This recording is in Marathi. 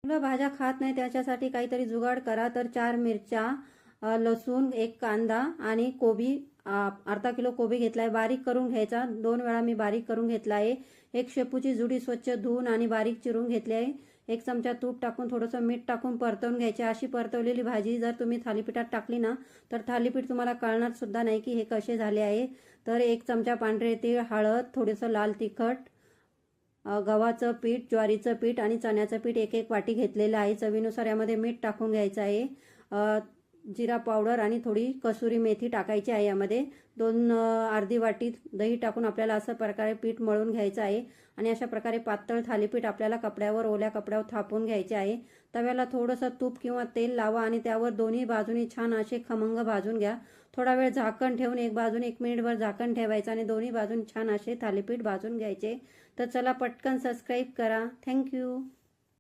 मुलं भाज्या खात नाही त्याच्यासाठी काहीतरी जुगाड करा. तर 4 मिरच्या, लसूण, 1 कांदा आणि कोबी, अर्धा किलो कोबी घेतलाय, बारीक करून घ्यायचा. 2 वेळा मी बारीक करून घेतला आहे. 1 शेपूची जुडी स्वच्छ धुवून आणि बारीक चिरून घेतली आहे. 1 चमचा तूप टाकून थोडंसं मीठ टाकून परतवून घ्यायची. अशी परतवलेली भाजी जर तुम्ही थालीपीठात टाकली ना तर थालीपीठ तुम्हाला कळणार सुद्धा नाही की हे कसे झाले आहे. तर 1 चमचा पांढरे तीळ, हळद, थोडंसं लाल तिखट, गव्हाचं पीठ, ज्वारीचं पीठ आणि चण्याचं पीठ 1 वाटी घेतलेलं आहे. चवीनुसार यामध्ये मीठ टाकून घ्यायचं आहे. जिरा पावडर आणि थोडी कसुरी मेथी टाकायची आहे. यामध्ये 2 अर्धी वाटी दही टाकून आपल्याला असं प्रकारे पीठ मळून घ्यायचं आहे. आणि अशा प्रकारे पातळ थालीपीठ आपल्याला कपड्यावर, ओल्या कपड्यावर थापून घ्यायचे आहे. तव्याला थोडंसं तूप किंवा तेल लावा आणि त्यावर दोन्ही बाजूनी छान असे खमंग भाजून घ्या. थोडा वेळ झाकण ठेवून एक बाजून 1 मिनिटभर झाकण ठेवायचं आणि दोन्ही बाजून छान असे थालीपीठ भाजून घ्यायचे. तर चला पटकन सबस्क्राईब करा. थँक्यू.